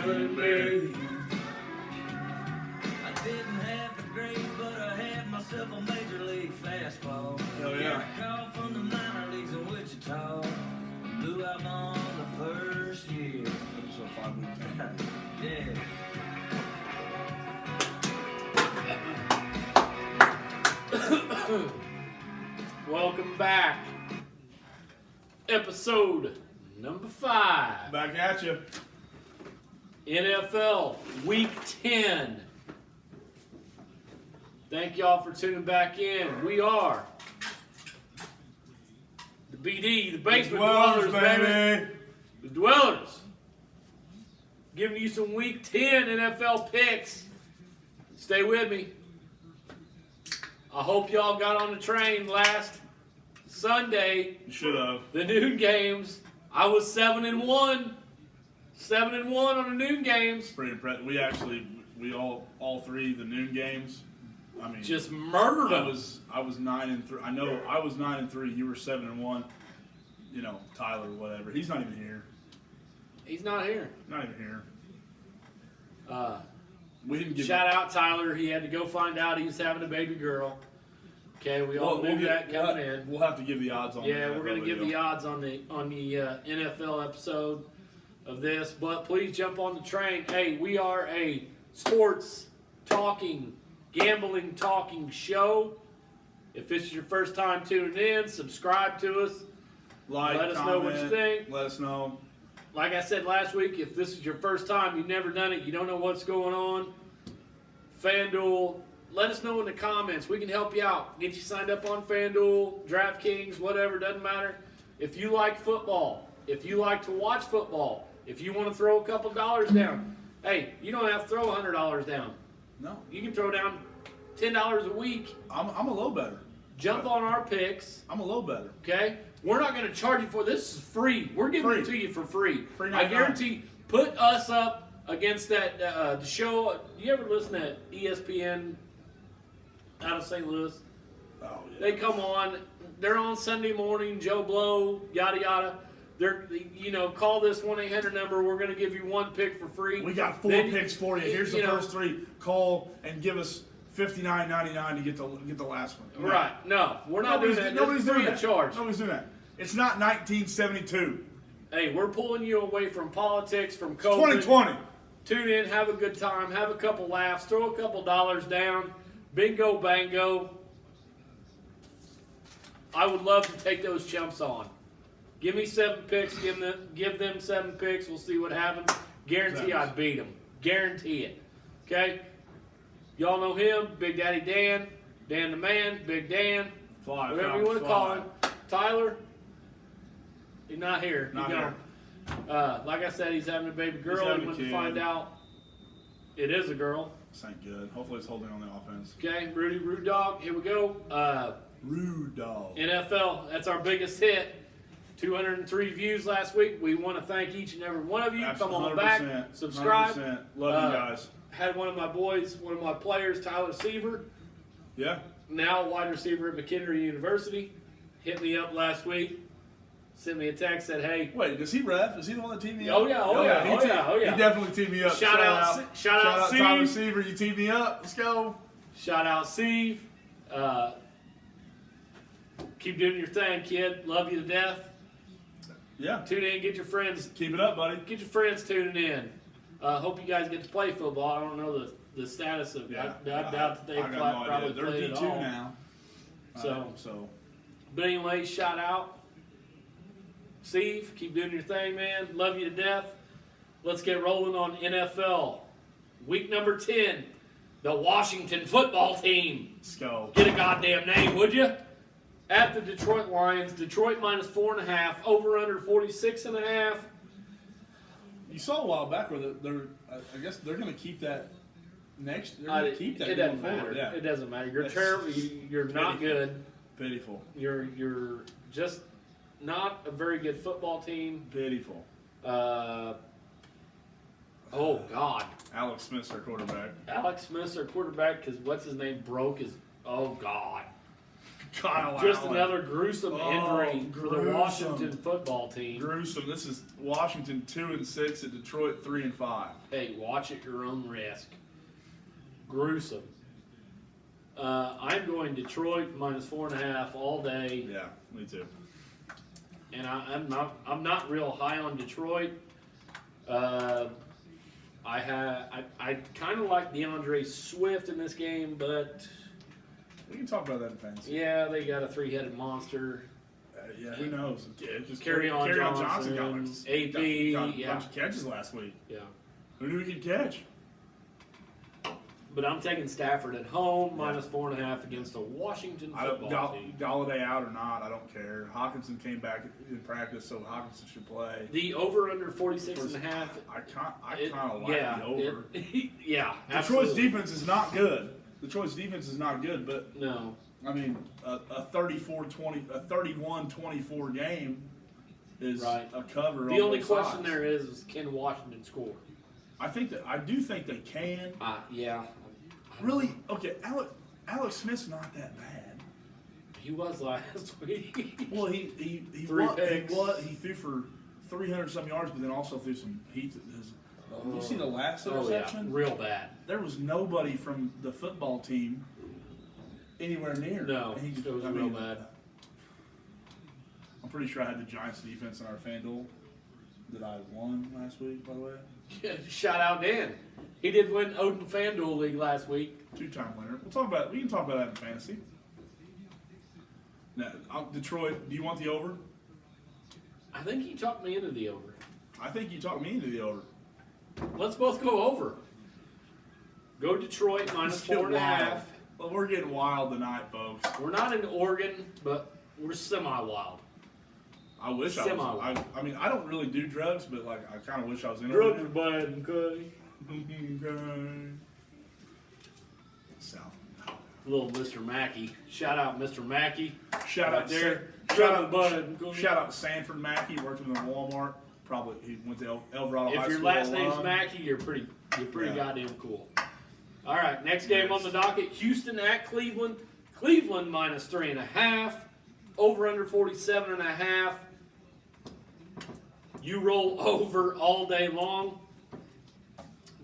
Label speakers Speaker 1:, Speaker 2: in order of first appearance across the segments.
Speaker 1: killing me.
Speaker 2: I didn't have the grades, but I had myself a major league fastball.
Speaker 1: Hell yeah.
Speaker 2: I called from the minor leagues in Wichita. Blew out on the first year.
Speaker 1: So 5 weeks.
Speaker 2: Yeah.
Speaker 3: Welcome back. Episode number 5.
Speaker 1: Back at you.
Speaker 3: NFL Week 10. Thank y'all for tuning back in. We are the BD, the Basement Dwellers, baby. The Dwellers. Giving you some Week 10 NFL picks. Stay with me. I hope y'all got on the train last Sunday.
Speaker 1: You should have.
Speaker 3: The noon games. I was 7-1. 7-1 on the noon games.
Speaker 1: Pretty impressive. We all three the noon games. I mean,
Speaker 3: Just murdered
Speaker 1: I
Speaker 3: them.
Speaker 1: was 9-3. I know I was 9-3. You were 7-1. You know, Tyler, whatever. He's not even here.
Speaker 3: He's not here.
Speaker 1: Not even here. We didn't give.
Speaker 3: Shout out Tyler. He had to go find out he was having a baby girl. Okay, we all knew that coming in.
Speaker 1: We'll have to give the odds on.
Speaker 3: Yeah,
Speaker 1: that
Speaker 3: we're going to give
Speaker 1: video.
Speaker 3: the odds on the NFL episode of this. But please jump on the train. Hey, we are a sports talking, gambling talking show. If this is your first time tuning in, subscribe to us.
Speaker 1: Like,
Speaker 3: Let us know what you
Speaker 1: comment,
Speaker 3: think.
Speaker 1: Let us know.
Speaker 3: Like I said last week, if this is your first time, you've never done it, you don't know what's going on, FanDuel, let us know in the comments. We can help you out. Get you signed up on FanDuel, DraftKings, whatever, doesn't matter. If you like football, if you like to watch football, if you want to throw a couple dollars down, hey, you don't have to throw $100 down.
Speaker 1: No,
Speaker 3: You can throw down $10 a week.
Speaker 1: I'm a little better.
Speaker 3: Jump on our picks,
Speaker 1: I'm a little better.
Speaker 3: okay? We're not going to charge you for this. This is free. We're giving it
Speaker 1: Free.
Speaker 3: to you for free.
Speaker 1: Free
Speaker 3: I
Speaker 1: 99.
Speaker 3: guarantee. Put us up against that the show. You ever listen to ESPN out of St. Louis?
Speaker 1: Oh yeah.
Speaker 3: They come on. They're on Sunday morning. Joe Blow, yada yada. They're call this 1-800 number. We're going to give you one pick for free.
Speaker 1: We got 4
Speaker 3: Then,
Speaker 1: picks for you. Here's the
Speaker 3: you know,
Speaker 1: first 3. Call and give us $59.99 to get the last one. No.
Speaker 3: Right? No, we're not doing that.
Speaker 1: Nobody's
Speaker 3: It's free
Speaker 1: doing
Speaker 3: of
Speaker 1: that.
Speaker 3: charge.
Speaker 1: Nobody's doing that. It's not 1972.
Speaker 3: Hey, we're pulling you away from politics, from
Speaker 1: It's
Speaker 3: COVID.
Speaker 1: 2020.
Speaker 3: Tune in, have a good time, have a couple laughs, throw a couple dollars down. Bingo, bango. I would love to take those chumps on. Give me 7 picks. Give them 7 picks. We'll see what happens. Guarantee I'd beat them. Guarantee it. Okay? Y'all know him, Big Daddy Dan. Dan the Man, Big Dan.
Speaker 1: Fly,
Speaker 3: Whatever you want to call him. Tyler, he's not here.
Speaker 1: Not
Speaker 3: He's
Speaker 1: here.
Speaker 3: gone. Like I said, he's having a baby girl.
Speaker 1: having
Speaker 3: He
Speaker 1: a
Speaker 3: went to
Speaker 1: kid.
Speaker 3: find out it is a girl.
Speaker 1: This ain't good. Hopefully it's holding on the offense.
Speaker 3: Okay, Rudy Rude Dog, here we go.
Speaker 1: Rude dog.
Speaker 3: NFL, that's our biggest hit. 203 views last week. We want to thank each and every one of you. Come on back,
Speaker 1: 100%,
Speaker 3: subscribe.
Speaker 1: 100%. Love you guys.
Speaker 3: Had one of my boys, one of my players, Tyler Seaver,
Speaker 1: Yeah.
Speaker 3: now wide receiver at McHenry University, hit me up last week, sent me a text, said, hey,
Speaker 1: Wait, does he ref? Is he the one that teed me up?
Speaker 3: Oh, yeah, oh, yeah,
Speaker 1: he
Speaker 3: oh, yeah, oh, yeah.
Speaker 1: He definitely teed me up.
Speaker 3: Shout out,
Speaker 1: Tyler
Speaker 3: Steve.
Speaker 1: Seaver. You teed me up. Let's go.
Speaker 3: Shout out Steve. Keep doing your thing, kid. Love you to death.
Speaker 1: Yeah.
Speaker 3: Tune in, get your friends.
Speaker 1: Keep it up, buddy.
Speaker 3: Get your friends tuning in. Hope you guys get to play football. I don't know the status of.
Speaker 1: Yeah.
Speaker 3: I doubt that they
Speaker 1: I got no idea.
Speaker 3: probably
Speaker 1: They're
Speaker 3: play at
Speaker 1: D2
Speaker 3: all.
Speaker 1: now.
Speaker 3: So. But anyway, shout out, Steve. Keep doing your thing, man. Love you to death. Let's get rolling on NFL. Week number 10, the Washington football team.
Speaker 1: Let's go.
Speaker 3: Get a goddamn name, would you? At the Detroit Lions. Detroit minus 4.5. Over under 46.5.
Speaker 1: You saw a while back where they're I guess they're going to keep that next. They're going to keep that
Speaker 3: It
Speaker 1: going
Speaker 3: doesn't
Speaker 1: forward.
Speaker 3: matter.
Speaker 1: Yeah.
Speaker 3: It doesn't matter. You're
Speaker 1: That's
Speaker 3: terrible. You're not
Speaker 1: pitiful.
Speaker 3: good.
Speaker 1: Pitiful.
Speaker 3: You're just not a very good football team.
Speaker 1: Pitiful.
Speaker 3: Oh God.
Speaker 1: Alex Smith's their quarterback.
Speaker 3: Alex Smith's our quarterback because what's his name broke his. Oh God.
Speaker 1: Kyle
Speaker 3: Just
Speaker 1: Allen.
Speaker 3: another gruesome injury for the
Speaker 1: gruesome.
Speaker 3: Washington football team.
Speaker 1: Gruesome. This is Washington 2-6 at Detroit 3-5.
Speaker 3: Hey, watch at your own risk. Gruesome. I'm going Detroit -4.5 all day,
Speaker 1: Yeah, me too.
Speaker 3: and I'm not real high on Detroit. I kind of like DeAndre Swift in this game, but
Speaker 1: We can talk about that in fantasy.
Speaker 3: yeah, they got a 3-headed monster.
Speaker 1: Yeah, who knows? Just
Speaker 3: Kerryon
Speaker 1: Johnson got
Speaker 3: Johnson,
Speaker 1: like,
Speaker 3: AP,
Speaker 1: got a
Speaker 3: yeah.
Speaker 1: bunch of catches last week.
Speaker 3: Yeah,
Speaker 1: Who knew he could catch?
Speaker 3: but I'm taking Stafford at home -4.5 against a Washington
Speaker 1: I don't,
Speaker 3: football team.
Speaker 1: Galladay out or not, I don't care. Hawkinson came back in practice, so Hawkinson should play.
Speaker 3: The over/under 46.5.
Speaker 1: I kind of like the over.
Speaker 3: Yeah,
Speaker 1: Detroit's
Speaker 3: absolutely.
Speaker 1: defense is not good. Detroit's defense is not good, but
Speaker 3: No,
Speaker 1: I mean, a 31-24 game is
Speaker 3: Right.
Speaker 1: a cover.
Speaker 3: the
Speaker 1: on
Speaker 3: only
Speaker 1: both
Speaker 3: question
Speaker 1: sides.
Speaker 3: there is can Washington score?
Speaker 1: I do think they can.
Speaker 3: Yeah.
Speaker 1: Really, okay. Alex Smith's not that bad.
Speaker 3: He was last week.
Speaker 1: Well, he
Speaker 3: Three
Speaker 1: wa-
Speaker 3: picks.
Speaker 1: he threw for 300 some yards, but then also threw some heat. You see the last
Speaker 3: Oh,
Speaker 1: interception?
Speaker 3: yeah, real bad.
Speaker 1: There was nobody from the football team anywhere near.
Speaker 3: No,
Speaker 1: And he just,
Speaker 3: it was
Speaker 1: I
Speaker 3: real
Speaker 1: mean,
Speaker 3: bad.
Speaker 1: I'm pretty sure I had the Giants defense in our FanDuel that I won last week, by the way.
Speaker 3: Shout out Dan. He did win Odin FanDuel League last week.
Speaker 1: 2-time winner. We can talk about that in fantasy. Now, Detroit, do you want the over?
Speaker 3: I think he talked me into the over.
Speaker 1: I think you talked me into the over.
Speaker 3: Let's both go over. Go Detroit
Speaker 1: Let's get
Speaker 3: -4.5.
Speaker 1: wild. Well, we're getting wild tonight, folks.
Speaker 3: We're not in Oregon, but we're semi-wild.
Speaker 1: I wish I was. I mean, I don't really do drugs, but like, I kind of wish I was in
Speaker 3: Drugs are
Speaker 1: Oregon.
Speaker 3: bad, okay?
Speaker 1: South.
Speaker 3: Little Mr. Mackey. Shout out Mr. Mackey.
Speaker 1: Shout
Speaker 3: Right
Speaker 1: out
Speaker 3: there.
Speaker 1: Shout
Speaker 3: Drugs
Speaker 1: out, shout out Sanford Mackey. Worked with him at Walmart. Probably he went to El Dorado High
Speaker 3: If your
Speaker 1: School.
Speaker 3: last name's
Speaker 1: alum.
Speaker 3: Mackey, you're pretty
Speaker 1: Yeah.
Speaker 3: goddamn cool. All right, next game on the docket: Houston at Cleveland. Cleveland -3.5. Over under 47.5. You roll over all day long.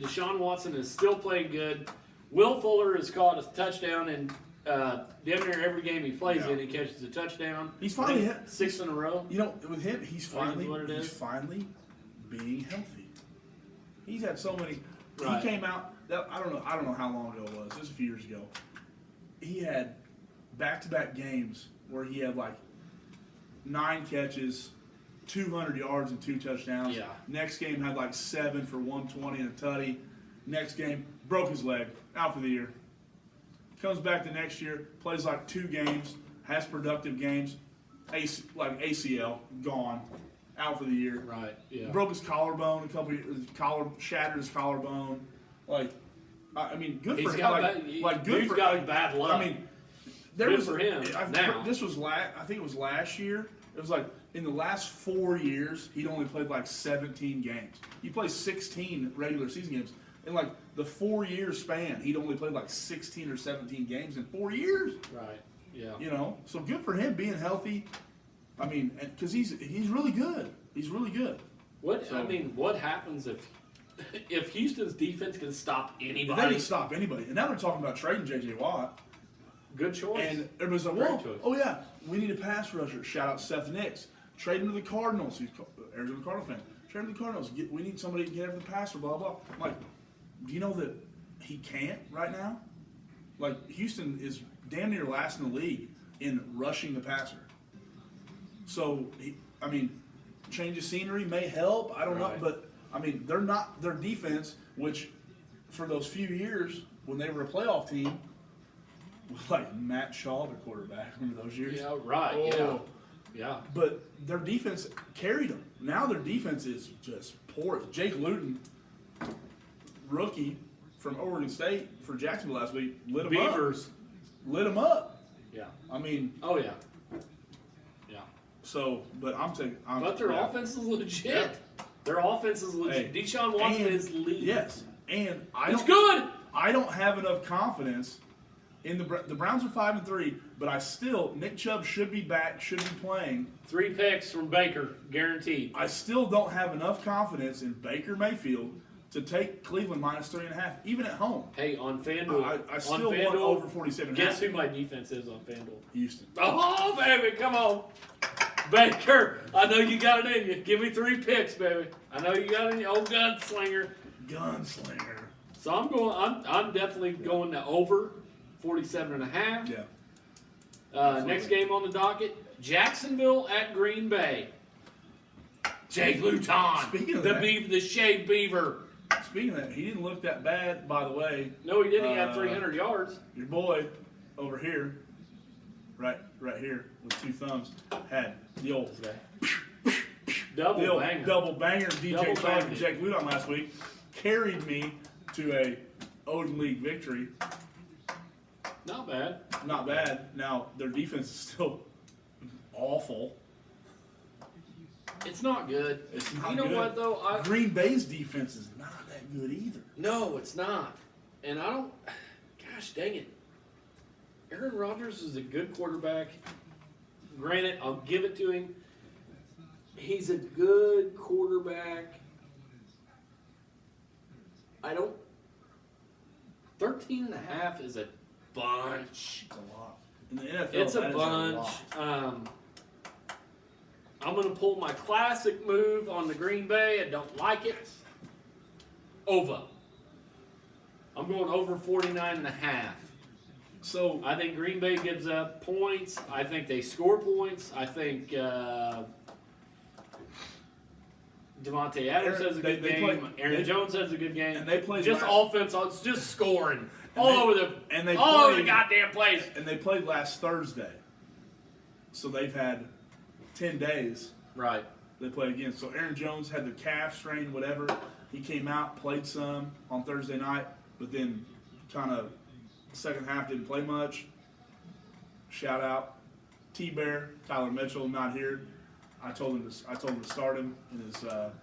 Speaker 3: Deshaun Watson is still playing good. Will Fuller has caught a touchdown in damn near every game he plays
Speaker 1: Yeah.
Speaker 3: in. He catches a touchdown.
Speaker 1: He's finally
Speaker 3: I think
Speaker 1: hit
Speaker 3: 6 in a row.
Speaker 1: You know, with him, he's
Speaker 3: What it
Speaker 1: finally
Speaker 3: is.
Speaker 1: being healthy. He's had so many.
Speaker 3: Right.
Speaker 1: He came out. I don't know how long ago it was. It was a few years ago. He had back-to-back games where he had like 9 catches, 200 yards, and 2 touchdowns.
Speaker 3: Yeah.
Speaker 1: Next game had like 7 for 120 and a tutty. Next game broke his leg, out for the year. Comes back the next year, plays like 2 games, has productive games. ACL gone, out for the year.
Speaker 3: Right. Yeah.
Speaker 1: Broke his collarbone a couple years, shattered his collarbone. Like, I mean, good
Speaker 3: He's
Speaker 1: for
Speaker 3: got
Speaker 1: him.
Speaker 3: bad-
Speaker 1: Good
Speaker 3: dude's
Speaker 1: for
Speaker 3: got bad luck.
Speaker 1: I mean, there
Speaker 3: Good
Speaker 1: was
Speaker 3: for him now.
Speaker 1: This was I think it was last year. It was like in the last 4 years, he'd only played like 17 games. He played 16 regular season games. In like the 4-year span, he'd only played like 16 or 17 games in 4 years.
Speaker 3: Right. Yeah.
Speaker 1: You know, so good for him being healthy. I mean, because he's really good. He's really good.
Speaker 3: What happens if Houston's defense can stop
Speaker 1: But they
Speaker 3: anybody?
Speaker 1: didn't stop anybody. And now they're talking about trading J.J. Watt.
Speaker 3: Good choice.
Speaker 1: And everybody's like,
Speaker 3: Great
Speaker 1: whoa,
Speaker 3: choice.
Speaker 1: oh yeah, we need a pass rusher. Shout out Seth Nix. Trade him to the Cardinals. He's Arizona Cardinal fan. Trade him to the Cardinals. We need somebody to get after the passer, blah, blah. I'm like, do you know that he can't right now? Like, Houston is damn near last in the league in rushing the passer. So, change of scenery may help. I don't know.
Speaker 3: Right.
Speaker 1: But, they're not, their defense, which for those few years when they were a playoff team, was like Matt Shaw, the quarterback. Remember those years?
Speaker 3: Yeah, right.
Speaker 1: Oh.
Speaker 3: Yeah.
Speaker 1: But their defense carried them. Now their defense is just poor. Jake Luton, rookie from Oregon State for Jacksonville last week, lit them up.
Speaker 3: Beavers.
Speaker 1: Lit them up.
Speaker 3: Yeah.
Speaker 1: I mean,
Speaker 3: Oh yeah. Yeah.
Speaker 1: so, but I'm taking.
Speaker 3: But their offense is legit.
Speaker 1: Yeah.
Speaker 3: Their offense is legit.
Speaker 1: Hey,
Speaker 3: Deshaun Watson
Speaker 1: and-
Speaker 3: is leading.
Speaker 1: Yes, and
Speaker 3: It's good.
Speaker 1: I don't have enough confidence The Browns are 5-3, but Nick Chubb should be back, should be playing.
Speaker 3: 3 picks from Baker, guaranteed.
Speaker 1: I still don't have enough confidence in Baker Mayfield to take Cleveland -3.5, even at home.
Speaker 3: Hey, on FanDuel.
Speaker 1: I still
Speaker 3: on FanDuel,
Speaker 1: want over 47.5.
Speaker 3: Guess who my defense is on FanDuel?
Speaker 1: Houston.
Speaker 3: Oh, baby, come on. Baker, I know you got it in you. Give me 3 picks, baby. I know you got it in you. Old gunslinger.
Speaker 1: Gunslinger.
Speaker 3: So I'm definitely going to over 47.5.
Speaker 1: Yeah.
Speaker 3: Next game on the docket, Jacksonville at Green Bay. Jake Luton,
Speaker 1: Speaking of
Speaker 3: the
Speaker 1: that-
Speaker 3: the shaved beaver.
Speaker 1: Speaking of that, he didn't look that bad, by the way.
Speaker 3: No, he didn't. He had 300 yards.
Speaker 1: Your boy over here, right here with 2 thumbs, had the old
Speaker 3: Double banger.
Speaker 1: double banger DJ
Speaker 3: Double
Speaker 1: Chalk
Speaker 3: banger.
Speaker 1: and Jake Ludon last week carried me to a Odin League victory.
Speaker 3: Not bad.
Speaker 1: Not bad. Now their defense is still awful.
Speaker 3: It's not good.
Speaker 1: It's not
Speaker 3: You know
Speaker 1: good.
Speaker 3: what though?
Speaker 1: Green Bay's defense is not that good either.
Speaker 3: No, it's not. And I don't. Gosh dang it. Aaron Rodgers is a good quarterback. Granted, I'll give it to him. He's a good quarterback. I don't. 13.5 is a bunch.
Speaker 1: It's a lot. In the NFL,
Speaker 3: It's a
Speaker 1: that is
Speaker 3: bunch.
Speaker 1: lot.
Speaker 3: I'm going to pull my classic move on the Green Bay. I don't like it. Over. I'm going over 49.5.
Speaker 1: So
Speaker 3: I think Green Bay gives up points. I think they score points. I think Devontae Adams has a good game. Aaron Jones has a good game.
Speaker 1: And they play
Speaker 3: just offense. It's just scoring all over the goddamn place.
Speaker 1: And they played last Thursday. So they've had 10 days.
Speaker 3: Right.
Speaker 1: They play again. So Aaron Jones had the calf strain, whatever. He came out, played some on Thursday night, but then kind of second half didn't play much. Shout out T-Bear, Tyler Mitchell, not here. I told him to start him in his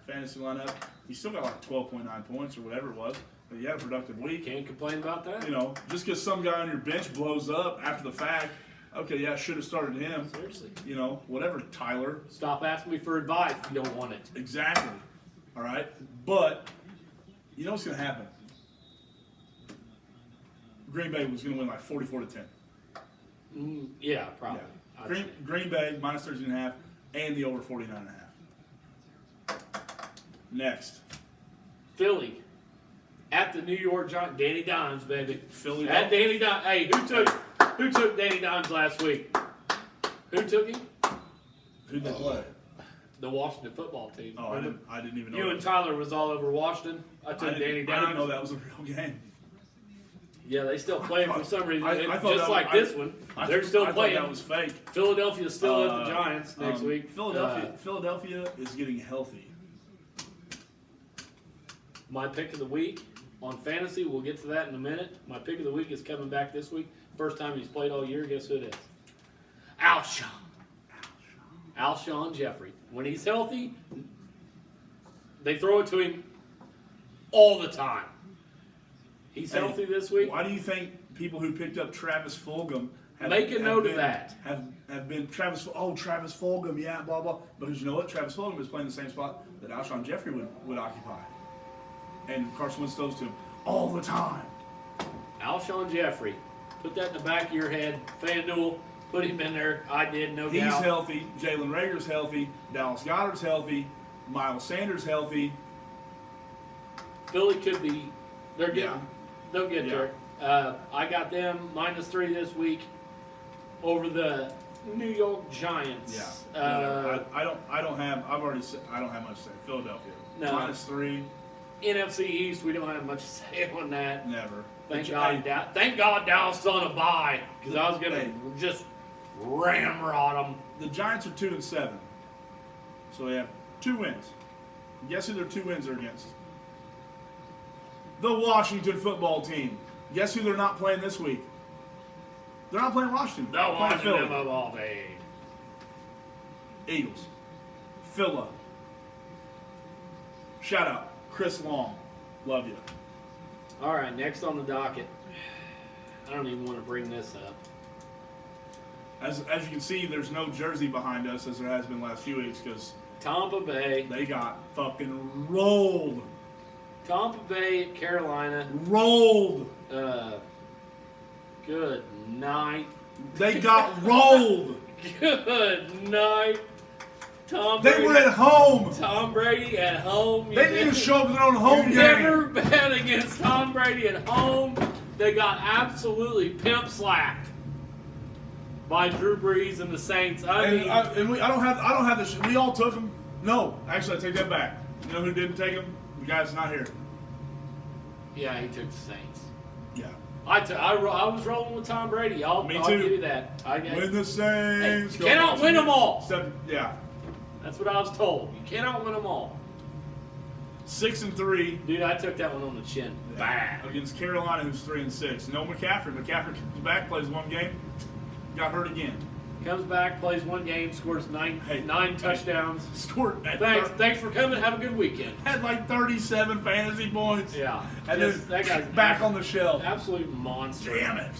Speaker 1: fantasy lineup. He still got like 12.9 points or whatever it was. But he had a productive week.
Speaker 3: Can't complain about that.
Speaker 1: You know, just because some guy on your bench blows up after the fact, okay, yeah, I should have started him.
Speaker 3: Seriously.
Speaker 1: You know, whatever, Tyler.
Speaker 3: Stop asking me for advice if you don't want it.
Speaker 1: Exactly. All right? But, you know what's going to happen? Green Bay was going to win like 44-10.
Speaker 3: Yeah, probably.
Speaker 1: Yeah.
Speaker 3: I'd say.
Speaker 1: Green Bay, minus 13.5, and the over 49.5. Next.
Speaker 3: Philly at the New York Giants. Danny Dimes, baby.
Speaker 1: Philly.
Speaker 3: At Danny Dimes. Hey, who took Danny Dimes last week? Who took him?
Speaker 1: Who'd they play?
Speaker 3: The Washington football team.
Speaker 1: Oh, I didn't even know.
Speaker 3: You
Speaker 1: that.
Speaker 3: and Tyler was all over Washington. I
Speaker 1: I
Speaker 3: took Danny
Speaker 1: didn't
Speaker 3: Dimes.
Speaker 1: know that was a real game.
Speaker 3: Yeah, they still playing for some reason.
Speaker 1: I thought
Speaker 3: just
Speaker 1: that
Speaker 3: like
Speaker 1: was-
Speaker 3: this one.
Speaker 1: I
Speaker 3: They're still
Speaker 1: thought
Speaker 3: playing.
Speaker 1: that was fake.
Speaker 3: Philadelphia's still at the Giants next week.
Speaker 1: Philadelphia is getting healthy.
Speaker 3: My pick of the week on fantasy, we'll get to that in a minute. My pick of the week is coming back this week. First time he's played all year. Guess who it is? Alshon Jeffrey. When he's healthy, they throw it to him all the time. He's
Speaker 1: Hey,
Speaker 3: healthy this week.
Speaker 1: Why do you think people who picked up Travis Fulgham
Speaker 3: Make a note of that.
Speaker 1: Have been Travis Fulgham, yeah, blah blah. Because you know what? Travis Fulgham is playing the same spot that Alshon Jeffrey would occupy. And Carson Wentz throws to him all the time.
Speaker 3: Alshon Jeffrey. Put that in the back of your head. FanDuel, put him in there. I did, no
Speaker 1: He's
Speaker 3: doubt.
Speaker 1: healthy. Jalen Rager's healthy. Dallas Goedert's healthy. Miles Sanders healthy.
Speaker 3: Philly could be. They're getting.
Speaker 1: Yeah.
Speaker 3: They'll get
Speaker 1: Yeah.
Speaker 3: there. I got them -3 this week over the New York Giants.
Speaker 1: Yeah. I don't have. I've already said I don't have much to say. Philadelphia
Speaker 3: No.
Speaker 1: -3.
Speaker 3: NFC East, we don't have much to say on that.
Speaker 1: Never.
Speaker 3: Thank
Speaker 1: But
Speaker 3: God. Thank God Dallas on a bye because I was gonna just ramrod them.
Speaker 1: The Giants are 2-7, so they have 2 wins. Guess who their 2 wins are against? The Washington football team. Guess who they're not playing this week? They're not playing Washington. They're
Speaker 3: No
Speaker 1: playing
Speaker 3: Washington
Speaker 1: Philly.
Speaker 3: football team.
Speaker 1: Eagles. Phila. Shout out Chris Long. Love you.
Speaker 3: All right, next on the docket. I don't even want to bring this up.
Speaker 1: As you can see, there's no jersey behind us as there has been last few weeks because
Speaker 3: Tampa Bay.
Speaker 1: they got fucking rolled.
Speaker 3: Tampa Bay at Carolina.
Speaker 1: Rolled.
Speaker 3: Good night.
Speaker 1: They got rolled.
Speaker 3: Good night. Tom
Speaker 1: They
Speaker 3: Brady.
Speaker 1: were at home.
Speaker 3: Tom Brady at home.
Speaker 1: They didn't even show up to their own home
Speaker 3: You
Speaker 1: game.
Speaker 3: never bet against Tom Brady at home. They got absolutely pimp slacked by Drew Brees and the Saints. I mean,
Speaker 1: I don't have this. We all took them. No, actually, I take that back. You know who didn't take them? The guy that's not here.
Speaker 3: yeah, he took the Saints.
Speaker 1: Yeah.
Speaker 3: I was rolling with Tom Brady. I'll
Speaker 1: Me
Speaker 3: give
Speaker 1: too.
Speaker 3: you that.
Speaker 1: Win the Saints.
Speaker 3: Hey, cannot win them all.
Speaker 1: Yeah.
Speaker 3: That's what I was told. You cannot win them all.
Speaker 1: 6-3.
Speaker 3: Dude, I took that one on the chin. Bad.
Speaker 1: Against Carolina, who's 3-6. No McCaffrey. McCaffrey comes back, plays one game, got hurt again.
Speaker 3: Comes back, plays one game, scores nine touchdowns.
Speaker 1: Scored.
Speaker 3: Thanks for coming. Have a good weekend.
Speaker 1: Had like 37 fantasy points.
Speaker 3: Yeah.
Speaker 1: And
Speaker 3: Just-
Speaker 1: then
Speaker 3: that guy's
Speaker 1: back on the shelf.
Speaker 3: absolute monster.
Speaker 1: Damn it.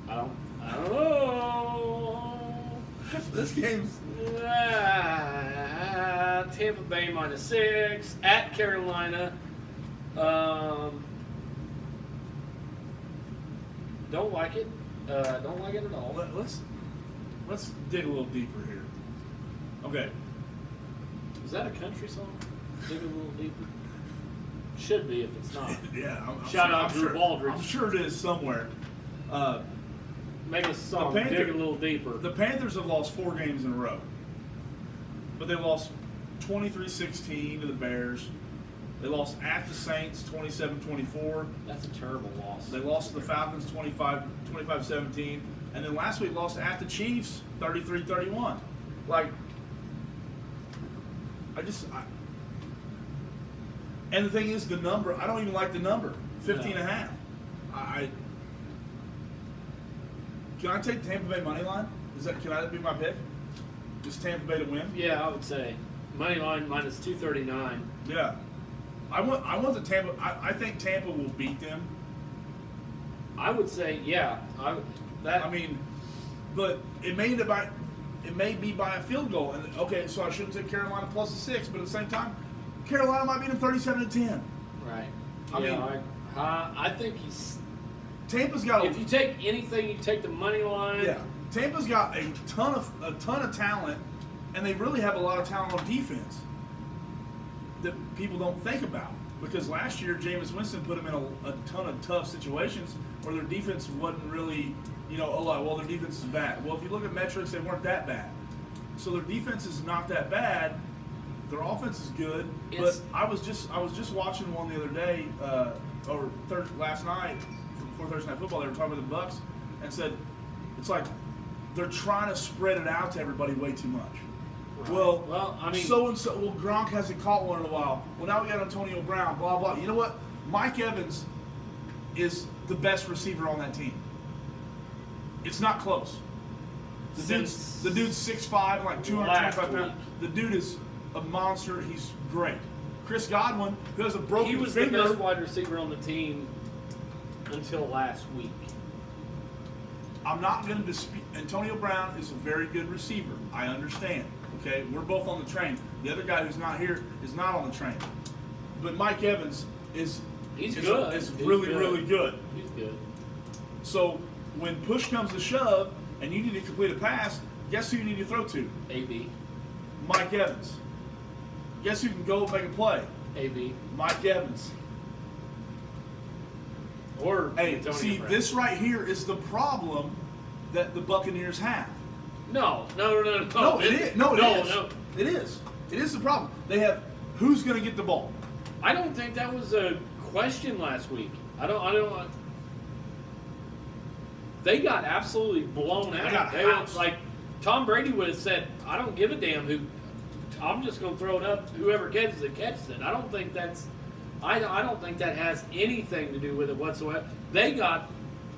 Speaker 3: I don't know.
Speaker 1: This game's.
Speaker 3: Tampa Bay -6 at Carolina. Don't like it. Don't like it at all.
Speaker 1: Let's dig a little deeper here. Okay.
Speaker 3: Is that a country song? Dig a little deeper. Should be if it's not.
Speaker 1: Yeah.
Speaker 3: Shout out
Speaker 1: I'm
Speaker 3: Drew Baldridge.
Speaker 1: I'm sure it is somewhere.
Speaker 3: Make a song.
Speaker 1: The Panther-
Speaker 3: Dig a little deeper.
Speaker 1: The Panthers have lost 4 games in a row. But they lost 23-16 to the Bears. They lost at the Saints 27-24.
Speaker 3: That's a terrible loss.
Speaker 1: They lost to the Falcons 25-17. And then last week lost at the Chiefs 33-31. Like, and the thing is, the number, I don't even like the number, 15.5. Can I take Tampa Bay money line? Can that be my pick? Just Tampa Bay to win?
Speaker 3: Yeah, I would say money line -239.
Speaker 1: Yeah. I want the Tampa. I think Tampa will beat them.
Speaker 3: I would say yeah.
Speaker 1: I mean, but it may be by a field goal. And okay, so I shouldn't take Carolina +6, but at the same time, Carolina might beat them 37-10.
Speaker 3: Right.
Speaker 1: I
Speaker 3: I think he's.
Speaker 1: Tampa's got.
Speaker 3: If you take anything, you take the money line.
Speaker 1: Yeah. Tampa's got a ton of talent, and they really have a lot of talent on defense that people don't think about. Because last year, Jameis Winston put them in a ton of tough situations where their defense wasn't really, their defense is bad. Well, if you look at metrics, they weren't that bad. So their defense is not that bad. Their offense is good. But I was just watching one the other day, last night, before Thursday Night Football. They were talking about the Bucs and said it's like they're trying to spread it out to everybody way too much.
Speaker 3: Right.
Speaker 1: Well,
Speaker 3: I mean,
Speaker 1: so and so. Well, Gronk hasn't caught one in a while. Well, now we got Antonio Brown. Blah blah. You know what? Mike Evans is the best receiver on that team. It's not close. The dude's 6'5", like 225 pounds. The dude is a monster. He's great. Chris Godwin, who has a broken
Speaker 3: he was
Speaker 1: finger.
Speaker 3: the best wide receiver on the team until last week.
Speaker 1: I'm not going to dispute. Antonio Brown is a very good receiver. I understand. Okay, we're both on the train. The other guy who's not here is not on the train. But Mike Evans is
Speaker 3: good.
Speaker 1: Is
Speaker 3: He's
Speaker 1: really
Speaker 3: good.
Speaker 1: really good.
Speaker 3: He's good.
Speaker 1: So when push comes to shove and you need to complete a pass, guess who you need to throw to?
Speaker 3: AB.
Speaker 1: Mike Evans. Guess who can go make a play?
Speaker 3: AB.
Speaker 1: Mike Evans.
Speaker 3: Or
Speaker 1: Hey,
Speaker 3: Antonio
Speaker 1: see,
Speaker 3: Brown.
Speaker 1: this right here is the problem that the Buccaneers have.
Speaker 3: No.
Speaker 1: No, it is. No, it is. It is the problem. They have who's going to get the ball.
Speaker 3: I don't think that was a question last week. I don't. They got absolutely blown out.
Speaker 1: They got
Speaker 3: were
Speaker 1: housed.
Speaker 3: like Tom Brady would have said, "I don't give a damn who. I'm just going to throw it up. Whoever catches it, catches it." I don't think that's. I don't think that has anything to do with it whatsoever. They got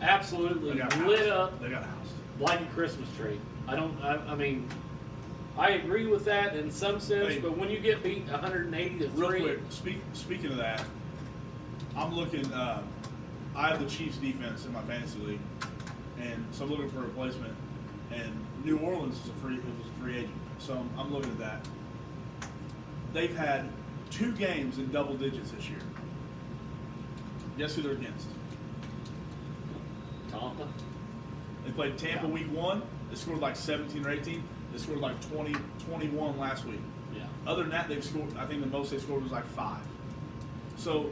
Speaker 3: absolutely
Speaker 1: They got
Speaker 3: lit
Speaker 1: housed.
Speaker 3: up
Speaker 1: They got housed.
Speaker 3: like a Christmas tree. I mean, I agree with that in some sense,
Speaker 1: Hey.
Speaker 3: but when you get beat 180 to
Speaker 1: Real
Speaker 3: 3,
Speaker 1: quick, speaking of that, I'm looking. I have the Chiefs defense in my fantasy league, and so I'm looking for a replacement. And New Orleans is a free agent, so I'm looking at that. They've had 2 games in double digits this year. Guess who they're against?
Speaker 3: Tampa.
Speaker 1: They played Tampa
Speaker 3: Yeah.
Speaker 1: week 1. They scored like 17 or 18. They scored like 20, 21 last week.
Speaker 3: Yeah.
Speaker 1: Other than that, they've scored. I think the most they scored was like 5. So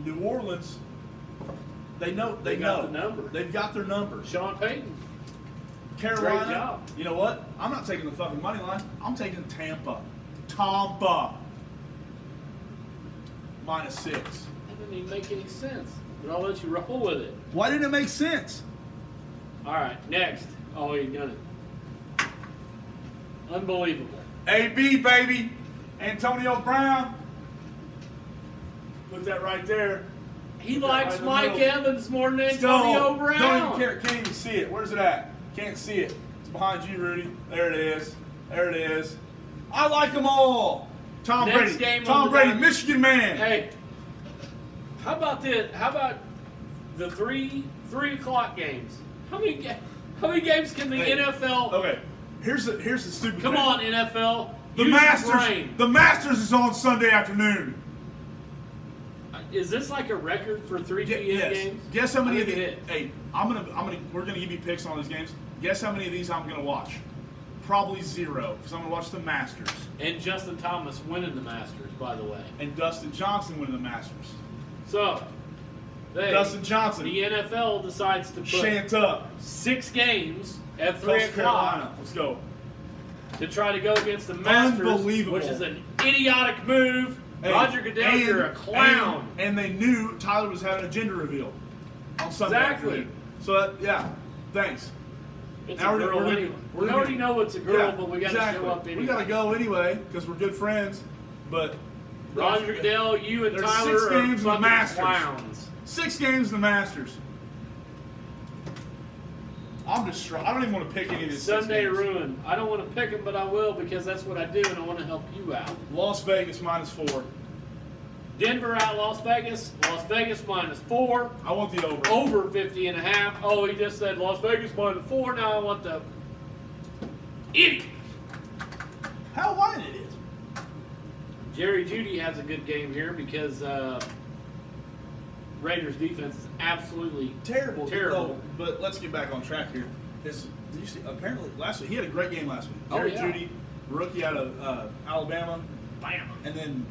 Speaker 1: New Orleans, they know.
Speaker 3: They got the number.
Speaker 1: They've got their number.
Speaker 3: Sean Payton.
Speaker 1: Carolina.
Speaker 3: Great job.
Speaker 1: You know what? I'm not taking the fucking money line. I'm taking Tampa. Tampa. -6.
Speaker 3: That didn't even make any sense. But I'll let you roll with it.
Speaker 1: Why didn't it make sense?
Speaker 3: All right, next. Oh, he done it. Unbelievable.
Speaker 1: AB, baby. Antonio Brown. Put that right there.
Speaker 3: He
Speaker 1: Put that
Speaker 3: likes
Speaker 1: right in the
Speaker 3: Mike
Speaker 1: middle.
Speaker 3: Evans more than Antonio Brown.
Speaker 1: Don't even care. Can't even see it. Where's it at? Can't see it. It's behind you, Rudy. There it is. There it is. I like them all. Tom
Speaker 3: Next
Speaker 1: Brady.
Speaker 3: game
Speaker 1: Tom
Speaker 3: on the
Speaker 1: Brady,
Speaker 3: docket.
Speaker 1: Michigan man.
Speaker 3: Hey, how about this? How about the 3 o'clock games? How many games can the
Speaker 1: Hey,
Speaker 3: NFL?
Speaker 1: Okay. Here's the stupid
Speaker 3: Come
Speaker 1: thing.
Speaker 3: on, NFL.
Speaker 1: The
Speaker 3: use your
Speaker 1: Masters.
Speaker 3: brain.
Speaker 1: The Masters is on Sunday afternoon.
Speaker 3: Is this like a record for 3 p.m.
Speaker 1: Yes.
Speaker 3: games?
Speaker 1: Guess how many
Speaker 3: I
Speaker 1: of
Speaker 3: think
Speaker 1: these?
Speaker 3: it is.
Speaker 1: Hey, we're gonna give you picks on these games. Guess how many of these I'm gonna watch? Probably 0, because I'm gonna watch the Masters
Speaker 3: And Justin Thomas winning the Masters, by the way.
Speaker 1: and Dustin Johnson winning the Masters.
Speaker 3: So,
Speaker 1: Dustin Johnson.
Speaker 3: the NFL decides to put
Speaker 1: Shant up.
Speaker 3: 6 games at 3
Speaker 1: Coast
Speaker 3: o'clock
Speaker 1: Carolina. Let's go.
Speaker 3: to try to go against the Masters,
Speaker 1: Unbelievable.
Speaker 3: which is an idiotic move.
Speaker 1: Hey,
Speaker 3: Roger Goodell, you're a clown.
Speaker 1: And they knew Tyler was having a gender reveal on Sunday.
Speaker 3: Exactly.
Speaker 1: afternoon. So yeah, thanks.
Speaker 3: It's
Speaker 1: Now
Speaker 3: a
Speaker 1: we're
Speaker 3: girl
Speaker 1: gonna-
Speaker 3: anyway.
Speaker 1: we're
Speaker 3: We
Speaker 1: gonna-
Speaker 3: already know it's a girl,
Speaker 1: Yeah,
Speaker 3: but we got to
Speaker 1: exactly.
Speaker 3: show up anyway.
Speaker 1: We gotta go anyway because we're good friends. But
Speaker 3: Roger Goodell, you and
Speaker 1: There's
Speaker 3: Tyler
Speaker 1: 6
Speaker 3: are
Speaker 1: games in the
Speaker 3: fucking
Speaker 1: Masters.
Speaker 3: clowns.
Speaker 1: 6 games in the Masters. I'm distraught. I don't even want to pick any of these 6
Speaker 3: Sunday
Speaker 1: games.
Speaker 3: ruin. I don't want to pick them, but I will because that's what I do, and I want to help you out.
Speaker 1: Las Vegas -4.
Speaker 3: Denver at Las Vegas. Las Vegas -4.
Speaker 1: I want the over.
Speaker 3: Over 50.5. Oh, he just said Las Vegas -4. Now I want the idiot.
Speaker 1: How wide it is?
Speaker 3: Jerry Jeudy has a good game here because Raiders defense is absolutely
Speaker 1: Terrible.
Speaker 3: Terrible.
Speaker 1: No, but let's get back on track here. Did you see? Apparently last week he had a great game last week.
Speaker 3: Oh,
Speaker 1: Jerry
Speaker 3: yeah.
Speaker 1: Jeudy, rookie out of Alabama. Bam. And then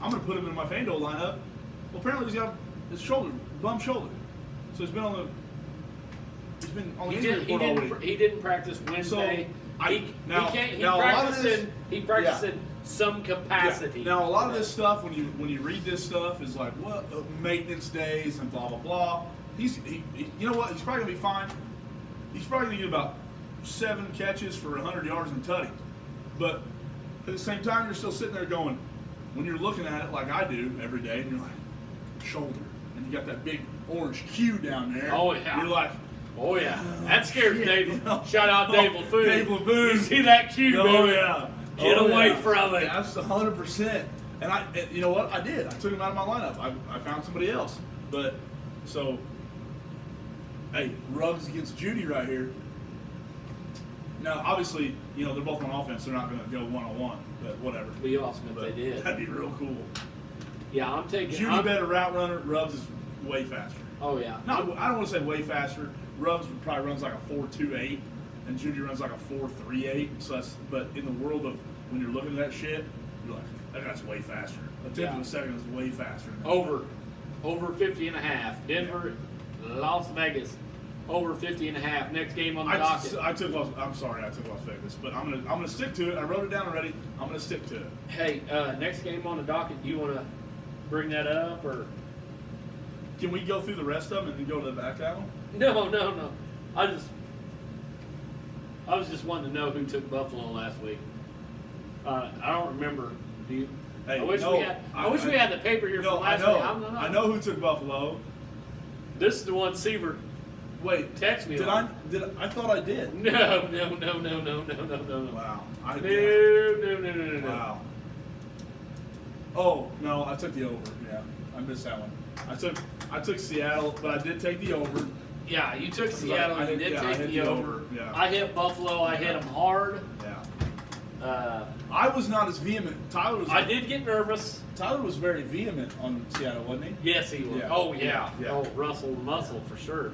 Speaker 1: I'm going to put him in my FanDuel lineup. Well, apparently he's got his bum shoulder. So he's been on the injury report all week.
Speaker 3: He didn't practice Wednesday. He
Speaker 1: a lot of
Speaker 3: practiced
Speaker 1: this-
Speaker 3: he practiced in some capacity.
Speaker 1: Yeah. Now a lot of this stuff, when you read this stuff, is like what maintenance days and blah blah blah. He you know what? He's probably gonna be fine. He's probably gonna get about 7 catches for 100 yards and tutty. But at the same time, you're still sitting there going, when you're looking at it like I do every day, and you're like, shoulder, and you got that big orange Q down there.
Speaker 3: Oh, yeah.
Speaker 1: You're like,
Speaker 3: Oh yeah, that scares
Speaker 1: shit,
Speaker 3: Dave.
Speaker 1: you know?
Speaker 3: Shout out Dave LaFoon.
Speaker 1: Dave LaFoon.
Speaker 3: You see that cue,
Speaker 1: oh
Speaker 3: baby?
Speaker 1: yeah.
Speaker 3: Get
Speaker 1: Oh,
Speaker 3: away
Speaker 1: yeah.
Speaker 3: from it.
Speaker 1: That's 100%. And you know what? I did. I took him out of my lineup. I found somebody else. But so, hey, Ruggs against Judy right here. Now, obviously, you know they're both on offense. They're not going to go 1-on-1. But whatever.
Speaker 3: It'd be awesome if
Speaker 1: But
Speaker 3: they did.
Speaker 1: that'd be real cool.
Speaker 3: Yeah, I'm taking.
Speaker 1: Judy better route runner. Ruggs is way faster.
Speaker 3: Oh yeah.
Speaker 1: Not, I don't want to say way faster. Ruggs probably runs like a 4.28, and Judy runs like a 4.38. So that's, but in the world of when you're looking at that shit, you're like, that guy's way faster. A tenth of a second is way faster.
Speaker 3: Over 50.5. Denver, Las Vegas, over 50.5. Next game on the docket.
Speaker 1: I'm sorry, I took Las Vegas, but I'm gonna stick to it. I wrote it down already. I'm gonna stick to it.
Speaker 3: Hey, next game on the docket. Do you want to bring that up or?
Speaker 1: Can we go through the rest of them and then go to the back channel?
Speaker 3: No. I was just wanting to know who took Buffalo last week. I don't remember. Do you?
Speaker 1: Hey,
Speaker 3: I wish
Speaker 1: no,
Speaker 3: we had the paper here
Speaker 1: No,
Speaker 3: from
Speaker 1: I
Speaker 3: last
Speaker 1: know.
Speaker 3: week.
Speaker 1: I know who took Buffalo.
Speaker 3: This is the one Seaver
Speaker 1: Wait,
Speaker 3: text me.
Speaker 1: did
Speaker 3: on.
Speaker 1: I thought I did.
Speaker 3: No.
Speaker 1: Wow.
Speaker 3: No.
Speaker 1: Wow. Oh no, I took the over. Yeah, I missed that one. I took Seattle, but I did take the over.
Speaker 3: Yeah, you took Seattle.
Speaker 1: I
Speaker 3: You
Speaker 1: hit-
Speaker 3: did
Speaker 1: yeah, I
Speaker 3: take
Speaker 1: hit
Speaker 3: the
Speaker 1: the
Speaker 3: over.
Speaker 1: over, yeah.
Speaker 3: I hit Buffalo. I hit them hard.
Speaker 1: Yeah, I was not as vehement.
Speaker 3: I did get nervous.
Speaker 1: Tyler was very vehement on Seattle, wasn't he?
Speaker 3: Yes, he was.
Speaker 1: Yeah.
Speaker 3: Oh, yeah.
Speaker 1: Yeah.
Speaker 3: Oh, Russell Muscle for sure.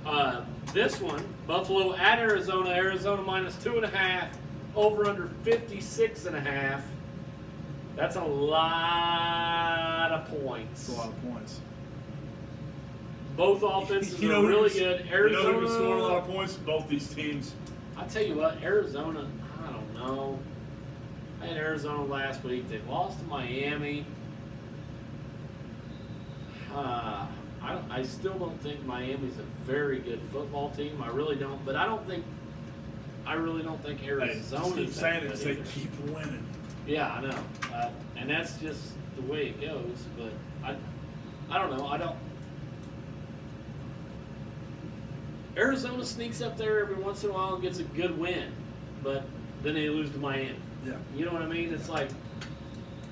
Speaker 1: Yeah.
Speaker 3: This one, Buffalo at Arizona. Arizona minus 2.5. Over under 56.5. That's a lot of points.
Speaker 1: It's a lot of points.
Speaker 3: Both offenses
Speaker 1: You
Speaker 3: are
Speaker 1: know who
Speaker 3: really
Speaker 1: can-
Speaker 3: good.
Speaker 1: You know who can
Speaker 3: Arizona.
Speaker 1: score a lot of points? Both these teams.
Speaker 3: I tell you what, Arizona. I don't know. I had Arizona last week. They lost to Miami. I still don't think Miami's a very good football team. I really don't. But I really don't think
Speaker 1: Hey,
Speaker 3: Arizona.
Speaker 1: just keep saying it because they keep winning.
Speaker 3: Yeah, I know, and that's just the way it goes. But I don't know. I don't. Arizona sneaks up there every once in a while and gets a good win, but then they lose to Miami.
Speaker 1: Yeah.
Speaker 3: You know what I mean? It's like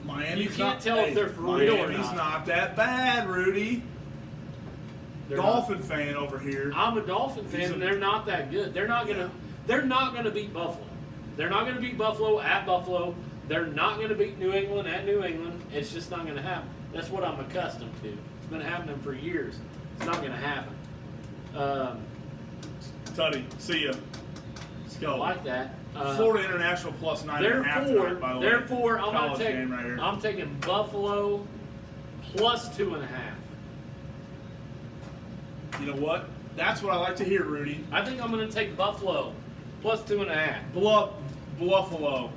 Speaker 1: Miami's
Speaker 3: You can't
Speaker 1: not,
Speaker 3: tell if they're for real or
Speaker 1: Miami's
Speaker 3: not.
Speaker 1: not that bad, Rudy.
Speaker 3: they're
Speaker 1: Dolphin fan over here.
Speaker 3: I'm a Dolphin
Speaker 1: He's
Speaker 3: fan,
Speaker 1: a-
Speaker 3: and they're not that good. They're not gonna beat Buffalo. They're not gonna beat Buffalo at Buffalo. They're not gonna beat New England at New England. It's just not gonna happen. That's what I'm accustomed to. It's been happening for years. It's not gonna happen.
Speaker 1: Tuddy, see ya. Let's go.
Speaker 3: I like that.
Speaker 1: Florida International plus 9.5 tonight, by the way.
Speaker 3: Therefore, I'm
Speaker 1: College
Speaker 3: gonna take.
Speaker 1: game right here.
Speaker 3: I'm taking Buffalo plus 2.5.
Speaker 1: You know what? That's what I like to hear, Rudy.
Speaker 3: I think I'm gonna take Buffalo plus 2.5.
Speaker 1: Buffalo.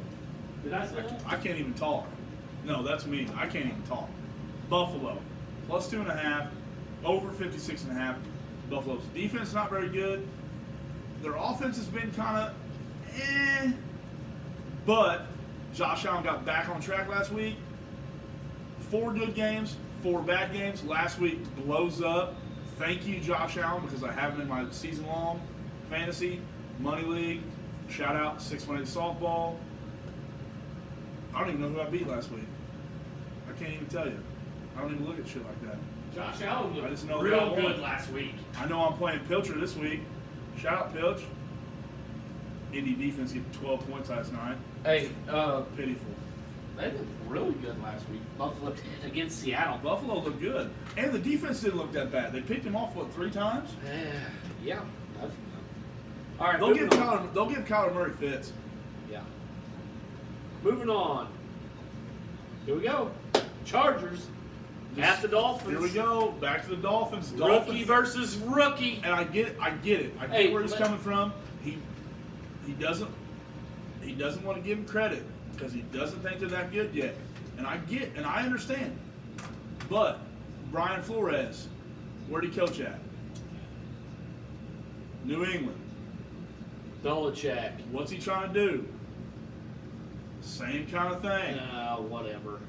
Speaker 3: Did I say that?
Speaker 1: I can't even talk. No, that's me. I can't even talk. Buffalo plus 2.5, over 56.5. Buffalo's defense not very good. Their offense has been kind of but Josh Allen got back on track last week. 4 good games, 4 bad games. Last week blows up. Thank you, Josh Allen, because I have him in my season-long fantasy money league. Shout out 618 softball. I don't even know who I beat last week. I can't even tell you. I don't even look at shit like that.
Speaker 3: Josh Allen
Speaker 1: I just know
Speaker 3: looked
Speaker 1: that I
Speaker 3: real
Speaker 1: won.
Speaker 3: good last week.
Speaker 1: I know I'm playing Pilcher this week. Shout out Pilch. Indy defense get 12 points last night.
Speaker 3: Hey,
Speaker 1: Pitiful.
Speaker 3: they looked really good last week. Buffalo did against Seattle.
Speaker 1: Buffalo looked good. And the defense didn't look that bad. They picked him off, 3 times?
Speaker 3: Yeah. All right,
Speaker 1: They'll give
Speaker 3: moving on.
Speaker 1: Kyler Murray fits.
Speaker 3: Yeah. Moving on. Here we go. Chargers at the Dolphins.
Speaker 1: Here we go. Back to the Dolphins.
Speaker 3: Rookie versus rookie.
Speaker 1: And I get it. I get
Speaker 3: Hey,
Speaker 1: where he's coming from. He doesn't want to give him credit because he doesn't think they're that good yet. And I understand. But Brian Flores, where'd he coach at? New England.
Speaker 3: Belichick.
Speaker 1: What's he trying to do? Same kind of thing.
Speaker 3: Whatever.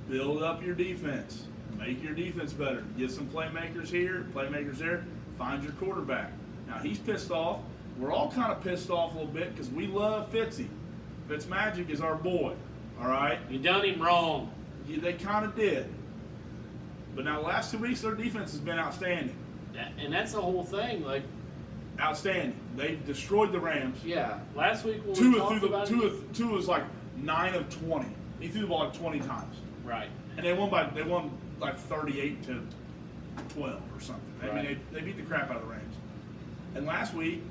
Speaker 1: Build up your defense. Make your defense better. Get some playmakers here, playmakers there. Find your quarterback. Now he's pissed off. We're all kind of pissed off a little bit because we love Fitzy. Fitzmagic is our boy. All right?
Speaker 3: You done him wrong.
Speaker 1: They kind of did. But now the last 2 weeks, their defense has been outstanding.
Speaker 3: And that's the whole thing. Like,
Speaker 1: Outstanding. They destroyed the Rams.
Speaker 3: yeah, last week when we
Speaker 1: Tua
Speaker 3: talked about it,
Speaker 1: was like 9 of 20. He threw the ball like 20 times.
Speaker 3: right.
Speaker 1: And they won like 38-12 or something. I
Speaker 3: Right.
Speaker 1: mean, they beat the crap out of the Rams. And last week,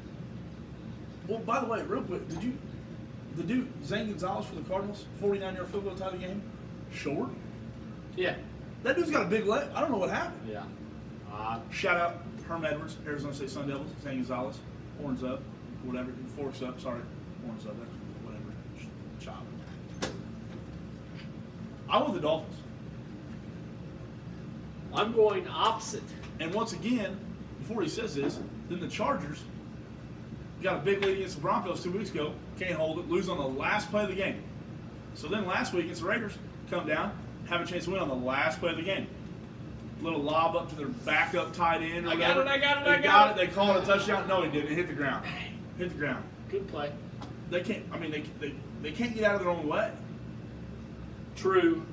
Speaker 1: well, by the way, real quick, the dude, Zane Gonzalez for the Cardinals, 49-yard field goal tie the game, short?
Speaker 3: Yeah.
Speaker 1: That dude's got a big leg. I don't know what happened.
Speaker 3: Yeah.
Speaker 1: Shout out Herm Edwards, Arizona State Sun Devils, Zane Gonzalez, horns up, whatever, forks up, sorry, horns up, that's whatever, chop. I want the Dolphins.
Speaker 3: I'm going opposite.
Speaker 1: And once again, before he says this, then the Chargers got a big lead against the Broncos 2 weeks ago, can't hold it, lose on the last play of the game. So then last week against the Raiders, come down, have a chance to win on the last play of the game. Little lob up to their backup tight end or
Speaker 3: I got
Speaker 1: whatever.
Speaker 3: it, I got it,
Speaker 1: They
Speaker 3: I got it.
Speaker 1: They called it a touchdown. No, he didn't. It hit the ground. Hit the ground.
Speaker 3: Good play.
Speaker 1: They can't. I mean, they can't get out of their own way.
Speaker 3: True.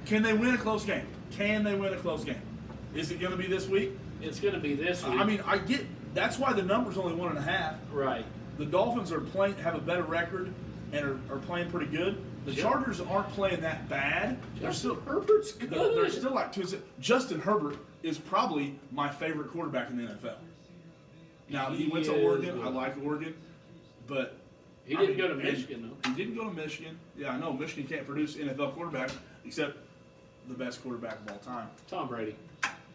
Speaker 1: Can they win a close game? Can they win a close game? Is it going to be this week?
Speaker 3: It's going to be this week.
Speaker 1: I mean, I get that's why the number's only 1.5.
Speaker 3: right.
Speaker 1: The Dolphins have a better record and are playing pretty good. The
Speaker 3: Sure.
Speaker 1: Chargers aren't playing that bad. They're
Speaker 3: Justin
Speaker 1: still
Speaker 3: Herbert's good.
Speaker 1: they're still like two. Justin Herbert is probably my favorite quarterback in the NFL. Now he went to
Speaker 3: He is
Speaker 1: Oregon.
Speaker 3: good.
Speaker 1: I like Oregon, but
Speaker 3: He
Speaker 1: I
Speaker 3: didn't
Speaker 1: mean,
Speaker 3: go to
Speaker 1: and
Speaker 3: Michigan, though.
Speaker 1: He didn't go to Michigan. Yeah, I know Michigan can't produce NFL quarterback except the best quarterback of all time,
Speaker 3: Tom Brady.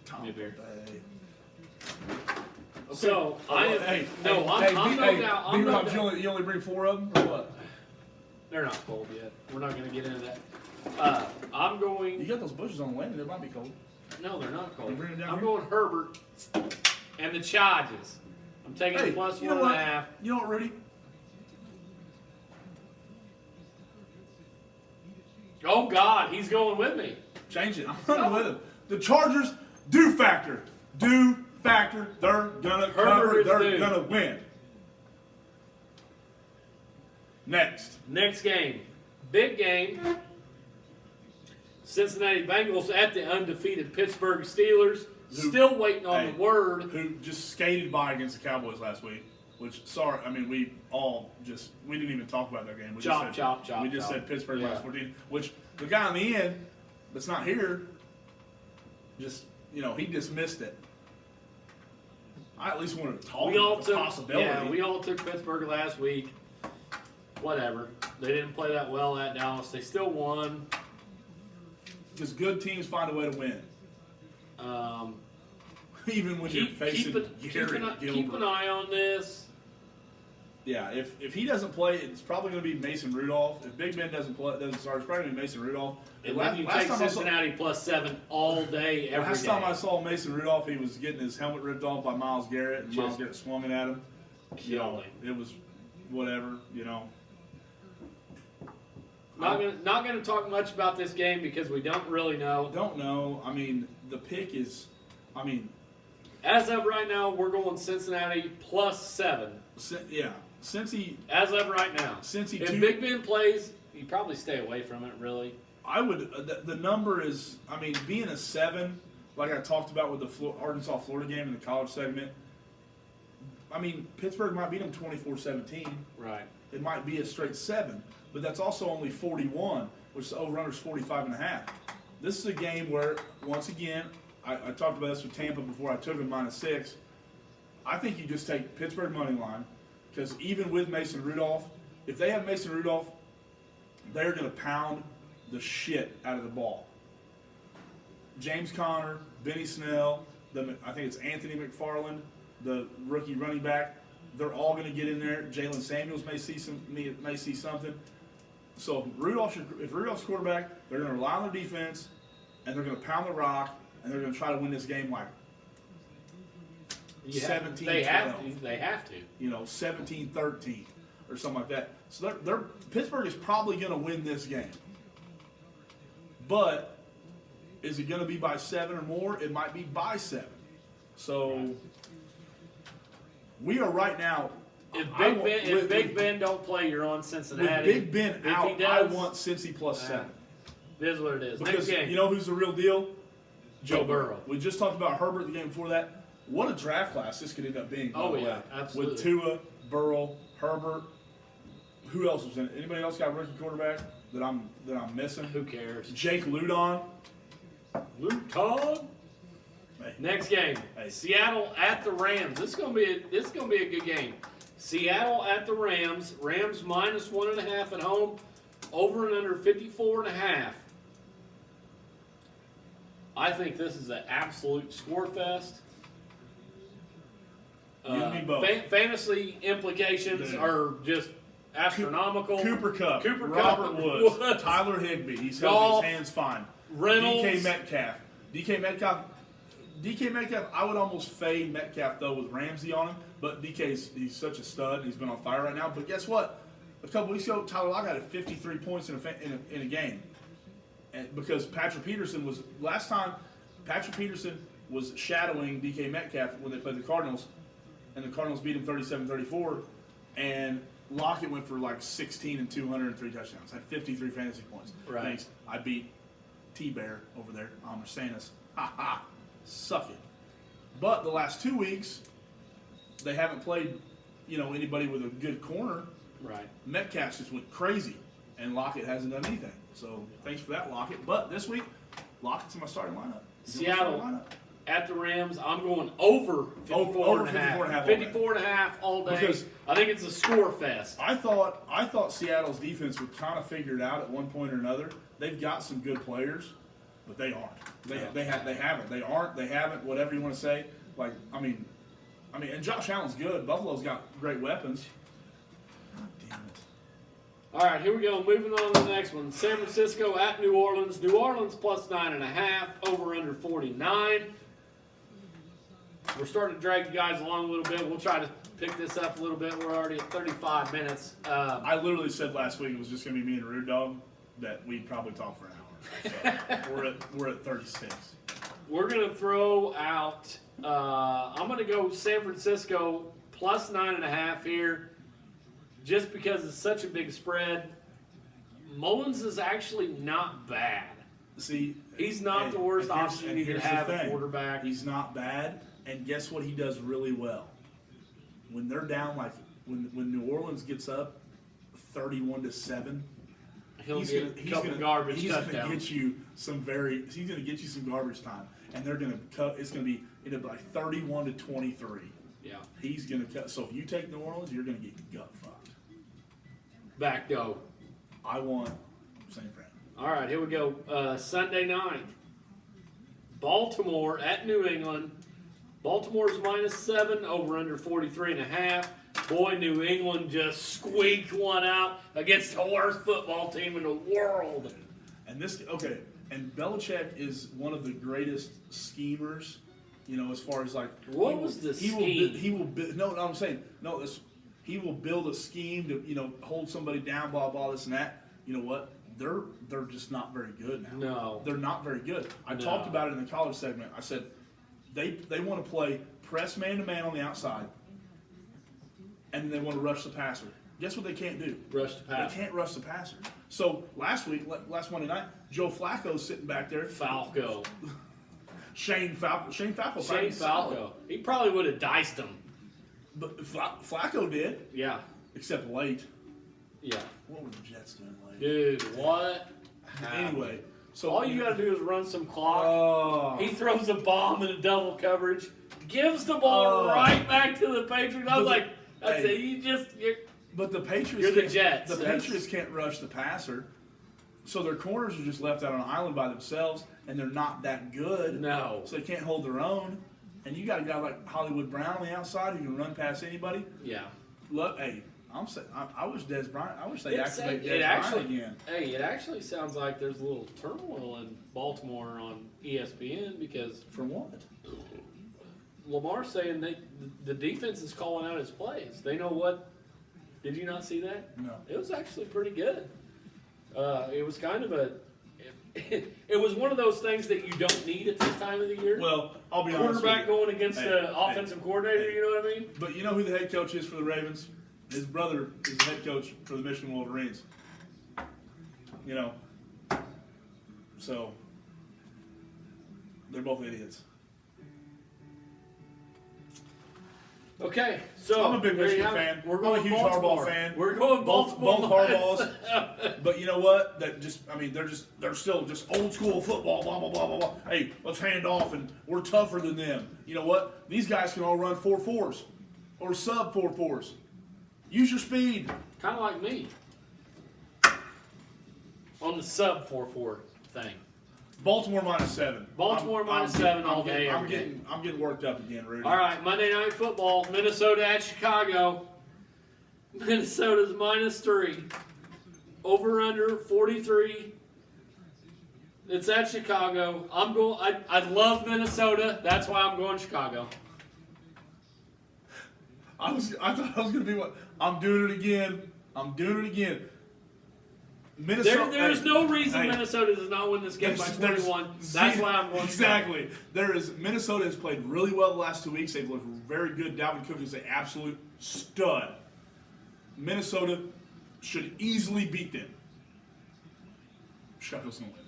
Speaker 1: Tom
Speaker 3: Yeah, Bear.
Speaker 1: Brady.
Speaker 3: So, I'm no doubt. I'm no
Speaker 1: B-Rob,
Speaker 3: doubt.
Speaker 1: you only bring 4 of them or what?
Speaker 3: They're not cold yet. We're not going to get into that. I'm
Speaker 1: You
Speaker 3: going.
Speaker 1: got those bushes on the landing. They might be cold.
Speaker 3: No, they're not cold.
Speaker 1: You bring it down
Speaker 3: I'm
Speaker 1: here?
Speaker 3: going Herbert and the Chargers. I'm taking
Speaker 1: Hey,
Speaker 3: the plus
Speaker 1: you know
Speaker 3: 1.5.
Speaker 1: You know what, Rudy?
Speaker 3: Oh God, he's going with me.
Speaker 1: Change it. I'm running with him. The Chargers do factor. Do factor. They're gonna
Speaker 3: Herbert
Speaker 1: cover.
Speaker 3: is
Speaker 1: They're
Speaker 3: due.
Speaker 1: gonna win. Next.
Speaker 3: Next game, big game. Cincinnati Bengals at the undefeated Pittsburgh Steelers.
Speaker 1: Who-
Speaker 3: Still waiting on
Speaker 1: hey,
Speaker 3: the word.
Speaker 1: Who just skated by against the Cowboys last week? Which, sorry, I mean, we didn't even talk about that game. We
Speaker 3: Chop,
Speaker 1: just
Speaker 3: chop,
Speaker 1: said,
Speaker 3: chop,
Speaker 1: We just
Speaker 3: chop.
Speaker 1: said Pittsburgh
Speaker 3: Yeah.
Speaker 1: minus 14. Which the guy on the end that's not here, just he dismissed it. I at least wanted to talk
Speaker 3: We all
Speaker 1: about the
Speaker 3: took,
Speaker 1: possibility.
Speaker 3: yeah, we all took Pittsburgh last week. Whatever. They didn't play that well at Dallas. They still won.
Speaker 1: Because good teams find a way to win,
Speaker 3: Um,
Speaker 1: even when you're facing Gary Gilbert.
Speaker 3: keep an eye on this.
Speaker 1: Yeah, if he doesn't play, it's probably going to be Mason Rudolph. If Big Ben doesn't start, it's probably going to be Mason Rudolph.
Speaker 3: And then you take Cincinnati plus 7 all day, every
Speaker 1: Last
Speaker 3: day.
Speaker 1: time I saw Mason Rudolph, he was getting his helmet ripped off by Myles Garrett, and
Speaker 3: Just
Speaker 1: Myles Garrett swung it at him.
Speaker 3: Killing him.
Speaker 1: It was whatever,
Speaker 3: Not gonna talk much about this game because we don't really know.
Speaker 1: Don't know. I mean, the pick is,
Speaker 3: As of right now, we're going Cincinnati plus 7.
Speaker 1: since he,
Speaker 3: As of right now.
Speaker 1: Since he
Speaker 3: if
Speaker 1: two-
Speaker 3: Big Ben plays, you probably stay away from it, really.
Speaker 1: I would, the number is, being a 7, like I talked about with the Arkansas-Florida game in the college segment, Pittsburgh might beat them 24-17.
Speaker 3: Right.
Speaker 1: It might be a straight 7, but that's also only 41, which the over-under is 45.5. This is a game where, once again, I talked about this with Tampa before I took them -6. I think you just take Pittsburgh money line, because even with Mason Rudolph, if they have Mason Rudolph, they're going to pound the shit out of the ball. James Conner, Benny Snell, I think it's Anthony McFarland, the rookie running back. They're all going to get in there. Jalen Samuels may see something. So if Rudolph's quarterback, they're going to rely on their defense, and they're going to pound the rock, and they're going to try to win this game like 17-12.
Speaker 3: They have to. They have to.
Speaker 1: 17-13 or something like that. So Pittsburgh is probably going to win this game. But is it going to be by 7 or more? It might be by 7. So we are right now.
Speaker 3: If Big Ben don't play, you're on Cincinnati.
Speaker 1: With Big Ben
Speaker 3: If
Speaker 1: out,
Speaker 3: he does,
Speaker 1: I want Cincy plus 7.
Speaker 3: It is what it is.
Speaker 1: Because
Speaker 3: Next game.
Speaker 1: you know who's the real deal?
Speaker 3: Joe Burrow.
Speaker 1: We just talked about Herbert the game before that. What a draft class this could end up being. by
Speaker 3: Oh,
Speaker 1: the
Speaker 3: yeah,
Speaker 1: way.
Speaker 3: absolutely.
Speaker 1: With Tua, Burrow, Herbert. Who else was in it? Anybody else got a rookie quarterback that I'm missing?
Speaker 3: Who cares?
Speaker 1: Jake Ludon.
Speaker 3: Luton.
Speaker 1: Hey.
Speaker 3: Next game.
Speaker 1: Hey.
Speaker 3: Seattle at the Rams. This is gonna be a good game. Seattle at the Rams. Rams minus 1.5 at home. Over and under 54.5. I think this is an absolute score fest.
Speaker 1: You and me both.
Speaker 3: Fantasy implications
Speaker 1: Dude.
Speaker 3: are just astronomical.
Speaker 1: Cooper Kupp,
Speaker 3: Cooper
Speaker 1: Robert
Speaker 3: Kupp,
Speaker 1: Woods, Tyler Higbee. He's held
Speaker 3: Goff,
Speaker 1: his hands fine.
Speaker 3: Reynolds.
Speaker 1: DK Metcalf. I would almost fade Metcalf though with Ramsey on him, but he's such a stud. And he's been on fire right now. But guess what? A couple weeks ago, Tyler Lockett had 53 points in a game, and because Patrick Peterson was shadowing DK Metcalf when they played the Cardinals, and the Cardinals beat him 37-34, and Lockett went for like 16 and 200 and 3 touchdowns. Had 53 fantasy points.
Speaker 3: Right.
Speaker 1: Thanks. I beat T-Bear over there, Amr Sanis. Ha ha. Suck it. But the last 2 weeks, they haven't played, anybody with a good corner.
Speaker 3: Right.
Speaker 1: Metcalf just went crazy, and Lockett hasn't done anything. So thanks for that, Lockett. But this week, Lockett's in my starting lineup. He's in my
Speaker 3: Seattle
Speaker 1: starting lineup.
Speaker 3: at the Rams. I'm going over 54
Speaker 1: Over
Speaker 3: and a half.
Speaker 1: 54 and a half all day.
Speaker 3: 54 and a half all day.
Speaker 1: Because
Speaker 3: I think it's a score fest.
Speaker 1: I thought Seattle's defense would kind of figure it out at one point or another. They've got some good players, but they aren't. They haven't. They aren't. They haven't. Whatever you want to say. And Josh Allen's good. Buffalo's got great weapons. God damn it.
Speaker 3: All right, here we go. Moving on to the next one. San Francisco at New Orleans. New Orleans plus 9.5. Over under 49. We're starting to drag you guys along a little bit. We'll try to pick this up a little bit. We're already at 35 minutes.
Speaker 1: I literally said last week it was just going to be me and Rude Dog that we'd probably talk for an hour. So we're at 36.
Speaker 3: We're going to throw out, I'm going to go San Francisco plus 9.5 here just because it's such a big spread. Mullins is actually not bad.
Speaker 1: See,
Speaker 3: He's not the worst
Speaker 1: and here's-
Speaker 3: option
Speaker 1: and
Speaker 3: you could
Speaker 1: here's the
Speaker 3: have at
Speaker 1: thing.
Speaker 3: quarterback.
Speaker 1: He's not bad, and guess what he does really well? When they're down, when New Orleans gets up 31-7,
Speaker 3: He'll
Speaker 1: he's
Speaker 3: get
Speaker 1: gonna,
Speaker 3: a couple garbage
Speaker 1: he's
Speaker 3: touchdowns.
Speaker 1: gonna get you some garbage time, and they're gonna cut. It'll be like 31-23.
Speaker 3: Yeah.
Speaker 1: He's gonna cut. So if you take New Orleans, you're gonna get gut fucked.
Speaker 3: Back go.
Speaker 1: I want St. Fran.
Speaker 3: All right, here we go. Sunday night. Baltimore at New England. Baltimore's -7, over under 43.5. Boy, New England just squeaked one out against the worst football team in the world.
Speaker 1: And and Belichick is one of the greatest schemers, as far as
Speaker 3: What was the scheme?
Speaker 1: He will I'm saying, he will build a scheme to, hold somebody down, blah, blah, this and that. You know what? They're just not very good now.
Speaker 3: No.
Speaker 1: They're not very good. I
Speaker 3: No.
Speaker 1: talked about it in the college segment. I said, they want to play press man-to-man on the outside, and they want to rush the passer. Guess what they can't do?
Speaker 3: Rush the pass.
Speaker 1: They can't rush the passer. So last Monday night, Joe Flacco's sitting back there.
Speaker 3: Falco.
Speaker 1: Shane Falco.
Speaker 3: Shane
Speaker 1: probably solid.
Speaker 3: Falco. He probably would have diced him.
Speaker 1: But Flacco did,
Speaker 3: Yeah.
Speaker 1: except late.
Speaker 3: Yeah.
Speaker 1: What were the Jets doing late?
Speaker 3: Dude, what?
Speaker 1: Anyway, so
Speaker 3: All you got to do is run some clock.
Speaker 1: Oh,
Speaker 3: He throws a bomb in a double coverage, gives the ball
Speaker 1: Oh.
Speaker 3: right back to the Patriots. I was
Speaker 1: But
Speaker 3: like, that's
Speaker 1: hey.
Speaker 3: it. You're
Speaker 1: but the Patriots.
Speaker 3: You're the
Speaker 1: can't-
Speaker 3: Jets.
Speaker 1: The
Speaker 3: That's-
Speaker 1: Patriots can't rush the passer, so their corners are just left out on an island by themselves, and they're not that good.
Speaker 3: no.
Speaker 1: So they can't hold their own. And you got a guy like Hollywood Brown on the outside who can run past anybody.
Speaker 3: Yeah.
Speaker 1: Look, hey, I wish Des Bryant. I wish they
Speaker 3: It's-
Speaker 1: activate
Speaker 3: it
Speaker 1: Des
Speaker 3: actually-
Speaker 1: Bryant again.
Speaker 3: Hey, it actually sounds like there's a little turmoil in Baltimore on ESPN because
Speaker 1: For what?
Speaker 3: Lamar's saying the defense is calling out his plays. They know what. Did you not see that?
Speaker 1: No.
Speaker 3: It was actually pretty good. It was kind of it was one of those things that you don't need at this time of the year.
Speaker 1: Well, I'll be honest with
Speaker 3: Quarterback
Speaker 1: you.
Speaker 3: going against
Speaker 1: Hey,
Speaker 3: the offensive coordinator,
Speaker 1: hey.
Speaker 3: you know what I mean?
Speaker 1: But you know who the head coach is for the Ravens? His brother is the head coach for the Michigan Wolverines. So they're both idiots.
Speaker 3: Okay, so
Speaker 1: I'm a big
Speaker 3: there you
Speaker 1: Michigan
Speaker 3: have it.
Speaker 1: fan.
Speaker 3: We're
Speaker 1: I'm
Speaker 3: going
Speaker 1: a huge
Speaker 3: Baltimore.
Speaker 1: Harbaugh fan.
Speaker 3: We're going
Speaker 1: Both
Speaker 3: Baltimore.
Speaker 1: Harbaughs. But you know what? They're still just old school football. Blah blah blah blah blah. Hey, let's hand off, and we're tougher than them. You know what? These guys can all run 4.4s or sub 4.4s. Use your speed.
Speaker 3: Kind of like me on the sub 4-4 thing.
Speaker 1: Baltimore -7.
Speaker 3: Baltimore -7 all day,
Speaker 1: I'm
Speaker 3: every day.
Speaker 1: getting worked up again, Rudy.
Speaker 3: All right, Monday Night Football, Minnesota at Chicago. Minnesota's -3. Over under 43. It's at Chicago. I love Minnesota. That's why I'm going Chicago.
Speaker 1: I thought I was gonna be what? I'm doing it again. Minnesota.
Speaker 3: There's no reason
Speaker 1: hey,
Speaker 3: Minnesota does not win this game by 21. That's why I'm going
Speaker 1: exactly. Minnesota has played really well the last 2 weeks. They've looked very good. Dalvin Cook is an absolute stud. Minnesota should easily beat them. Chicago's going to win.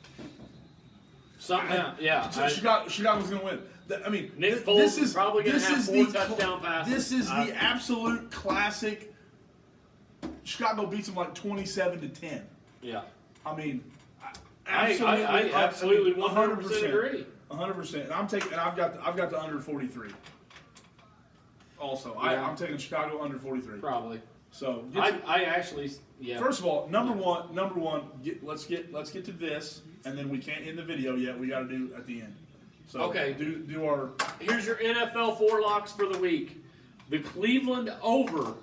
Speaker 1: Chicago's going to win. I mean,
Speaker 3: Nick Foles is probably going to have 4 touchdown passes.
Speaker 1: This is the absolute classic. Chicago beats them like 27-10.
Speaker 3: Yeah.
Speaker 1: I mean,
Speaker 3: I absolutely 100% agree.
Speaker 1: 100%. And I've got the under 43. Also,
Speaker 3: Yeah.
Speaker 1: I'm taking Chicago under 43.
Speaker 3: Probably.
Speaker 1: So
Speaker 3: Yeah.
Speaker 1: First of all, number one, let's get to this, and then we can't end the video yet. We got to do at the end. So
Speaker 3: Okay.
Speaker 1: do our.
Speaker 3: Here's your NFL 4 locks for the week. The Cleveland over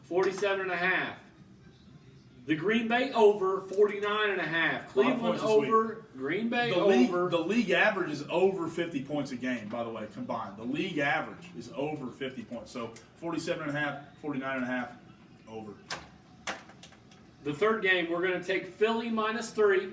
Speaker 3: 47.5. The Green Bay over 49.5. Cleveland
Speaker 1: points this
Speaker 3: over. Green Bay over.
Speaker 1: The league average is over 50 points a game, by the way, combined. The league average is over 50 points. So 47.5, 49.5, over.
Speaker 3: The third game, we're going to take Philly -3.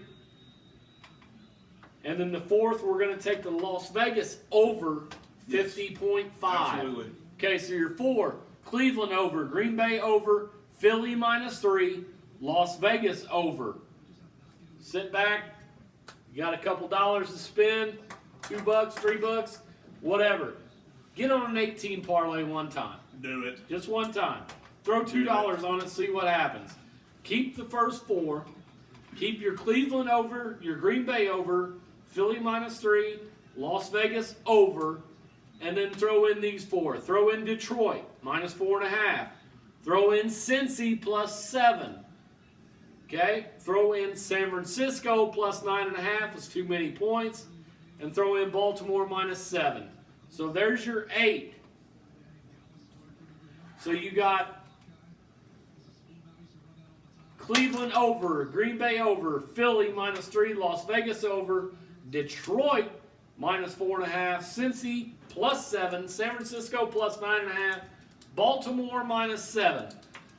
Speaker 3: And then the fourth, we're going to take the Las Vegas over 50.5.
Speaker 1: Absolutely.
Speaker 3: Okay, so your 4, Cleveland over, Green Bay over, Philly -3, Las Vegas over. Sit back. You got a couple dollars to spend, $2, $3, whatever. Get on an 18 parlay one time.
Speaker 1: Do it.
Speaker 3: Just one time. Throw $2 on it, see what happens. Keep the first 4. Keep your Cleveland over, your Green Bay over, Philly -3, Las Vegas over, and then throw in these 4. Throw in Detroit -4.5. Throw in Cincy +7. Okay? Throw in San Francisco +9.5. It's too many points. And throw in Baltimore -7. So there's your 8. So you got Cleveland over, Green Bay over, Philly -3, Las Vegas over, Detroit -4.5, Cincy +7, San Francisco +9.5, Baltimore -7.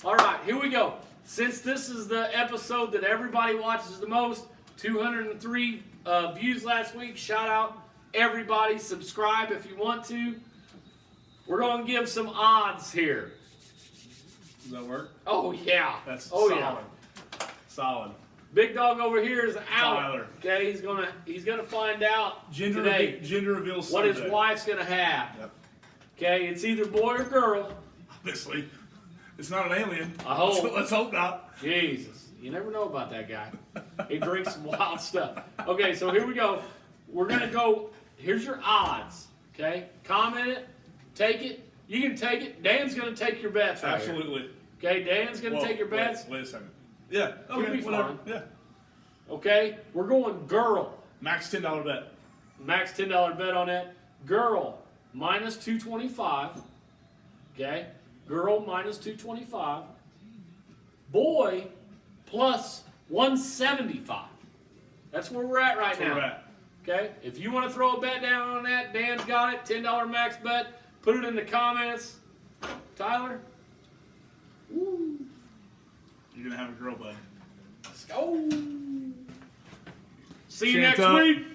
Speaker 3: All right, here we go. Since this is the episode that everybody watches the most, 203 views last week, shout out everybody. Subscribe if you want to. We're going to give some odds here.
Speaker 1: Does that work?
Speaker 3: Oh, yeah.
Speaker 1: That's
Speaker 3: oh,
Speaker 1: solid.
Speaker 3: Yeah.
Speaker 1: Solid.
Speaker 3: Big dog over here is out.
Speaker 1: Tyler.
Speaker 3: Okay, he's gonna find out
Speaker 1: Gender reveal
Speaker 3: what
Speaker 1: Sunday.
Speaker 3: his wife's gonna have.
Speaker 1: Yep.
Speaker 3: Okay, it's either boy or girl.
Speaker 1: Obviously. It's not an alien.
Speaker 3: I hope.
Speaker 1: Let's hope not.
Speaker 3: Jesus, you never know about that guy. He drinks some wild stuff. Okay, so here we go. We're gonna go. Here's your odds. Okay, comment it, take it. You can take it. Dan's gonna take your bets right here.
Speaker 1: Absolutely.
Speaker 3: Okay, Dan's gonna take your bets.
Speaker 1: Wait a second. Yeah.
Speaker 3: You'll
Speaker 1: Okay.
Speaker 3: be
Speaker 1: Whatever.
Speaker 3: fine.
Speaker 1: Yeah.
Speaker 3: Okay, we're going girl.
Speaker 1: Max $10 bet.
Speaker 3: Max $10 bet on it. Girl -225. Okay, girl -225. Boy +175. That's where we're at right
Speaker 1: That's where
Speaker 3: now.
Speaker 1: we're at.
Speaker 3: Okay, if you want to throw a bet down on that, Dan's got it. $10 max bet. Put it in the comments. Tyler,
Speaker 1: You're gonna have a girl, bud.
Speaker 3: let's go. See you next
Speaker 1: Santa.
Speaker 3: week.